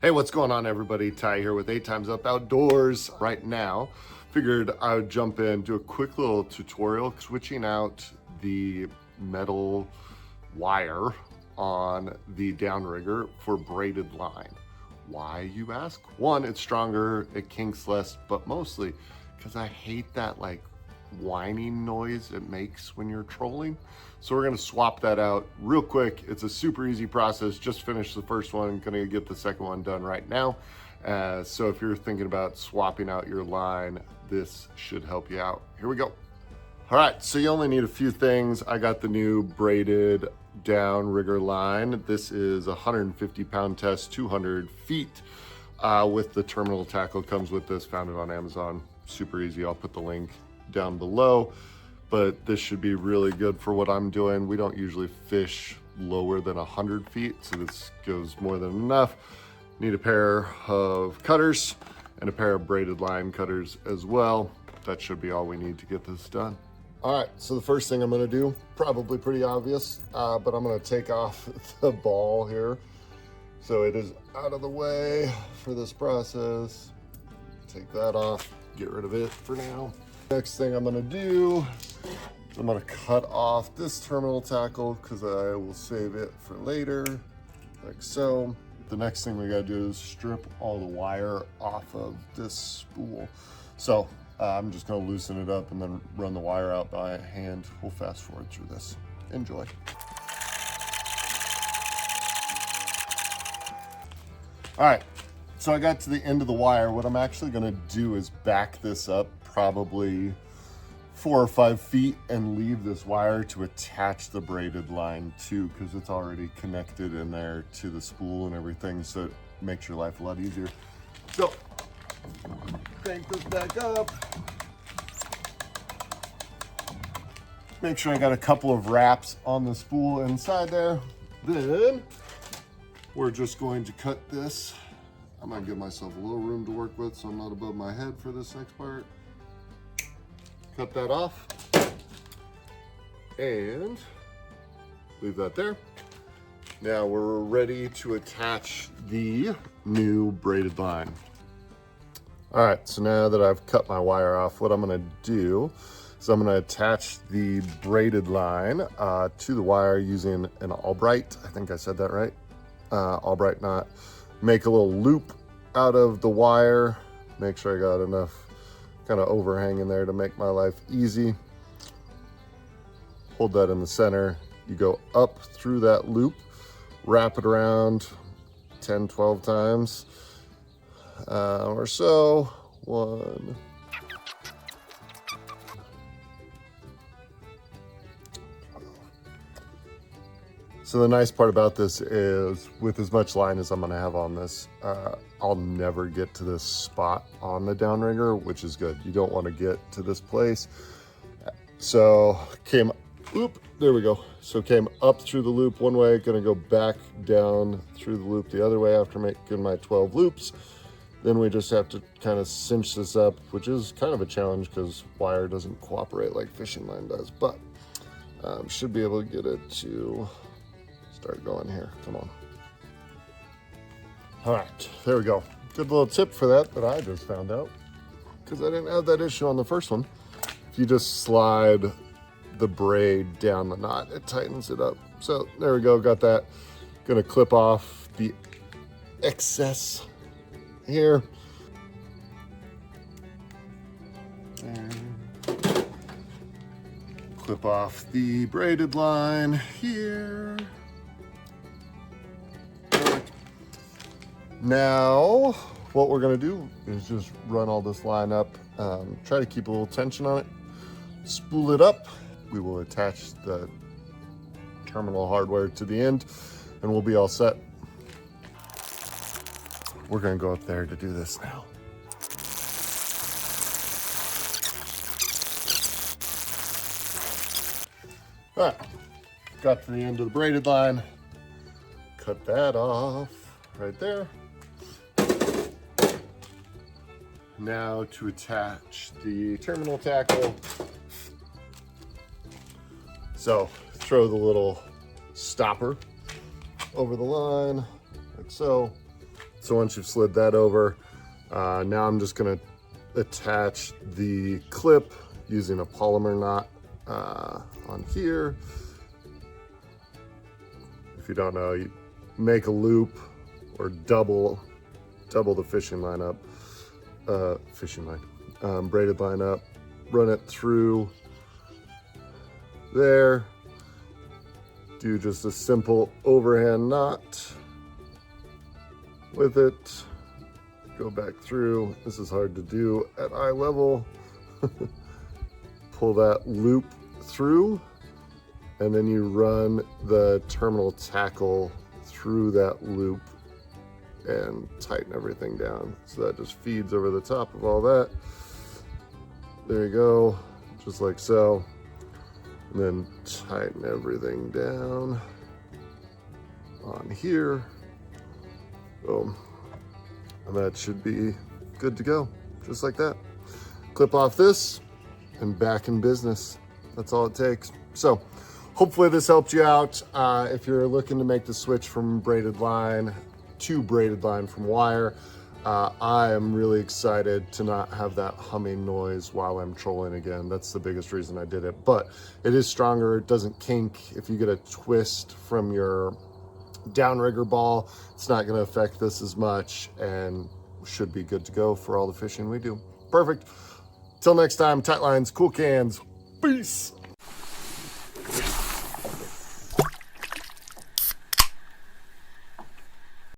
Hey, what's going on, everybody? Ty here with 8 Times Up Outdoors. Right now, figured I would jump in, do a quick little tutorial, switching out the metal wire on the Downrigger for braided line. Why, you ask? One, it's stronger, it kinks less, but mostly because I hate that like whining noise it makes when you're trolling. So we're gonna swap that out real quick. It's a super easy process. Just finished the first one, gonna get the second one done right now. So if you're thinking about swapping out your line, this should help you out. Here we go. All right, so you only need a few things. I got the new braided Downrigger line. This is a 150-pound test, 200 feet with the terminal tackle. Comes with this, found it on Amazon. Super easy, I'll put the link down below, but this should be really good for what I'm doing. We don't usually fish lower than 100 feet, so this goes more than enough. Need a pair of cutters and a pair of braided line cutters as well. That should be all we need to get this done. All right, so the first thing I'm gonna do, probably pretty obvious, but I'm gonna take off the ball here. So it is out of the way for this process. Take that off, get rid of it for now. Next thing I'm gonna do, I'm gonna cut off this terminal tackle because I will save it for later, like so. The next thing we gotta do is strip all the wire off of this spool. So I'm just gonna loosen it up and then run the wire out by hand. We'll fast forward through this. Enjoy. All right, so I got to the end of the wire. What I'm actually gonna do is back this up probably 4 or 5 feet and leave this wire to attach the braided line to, because it's already connected in there to the spool and everything, so it makes your life a lot easier. So crank this back up. Make sure I got a couple of wraps on the spool inside there. Then we're just going to cut this. I'm gonna give myself a little room to work with so I'm not above my head for this next part. Cut that off and leave that there. Now we're ready to attach the new braided line. All right, so now that I've cut my wire off, what I'm gonna do is I'm gonna attach the braided line to the wire using an Albright. I think I said that right. Albright knot. Make a little loop out of the wire. Make sure I got enough kind of overhang in there to make my life easy. Hold that in the center. You go up through that loop, wrap it around 10, 12 times or so. 1. So the nice part about this is with as much line as I'm gonna have on this, I'll never get to this spot on the Downrigger, which is good. You don't wanna get to this place. So there we go. So came up through the loop one way, gonna go back down through the loop the other way after making my 12 loops. Then we just have to kind of cinch this up, which is kind of a challenge because wire doesn't cooperate like fishing line does, but should be able to get it to start going here. Come on. All right, there we go. Good little tip for that I just found out, because I didn't have that issue on the first one. If you just slide the braid down the knot, it tightens it up. So there we go, got that. Gonna clip off the excess here. And clip off the braided line here. Now, what we're gonna do is just run all this line up, try to keep a little tension on it, spool it up. We will attach the terminal hardware to the end and we'll be all set. We're gonna go up there to do this now. All right, got to the end of the braided line, cut that off right there. Now to attach the terminal tackle. So throw the little stopper over the line like so. So once you've slid that over, now I'm just gonna attach the clip using a polymer knot on here. If you don't know, you make a loop or double the braided line up, run it through there, do just a simple overhand knot with it, go back through. This is hard to do at eye level. Pull that loop through, and then you run the terminal tackle through that loop and tighten everything down. So that just feeds over the top of all that. There you go, just like so. And then tighten everything down on here. Boom. And that should be good to go, just like that. Clip off this and back in business. That's all it takes. So hopefully this helped you out. If you're looking to make the switch from braided line to braided line from wire, I am really excited to not have that humming noise while I'm trolling again. That's the biggest reason I did it, but it is stronger. It doesn't kink. If you get a twist from your downrigger ball, it's not going to affect this as much and should be good to go for all the fishing we do. Perfect. Till next time, tight lines, cool cans. Peace.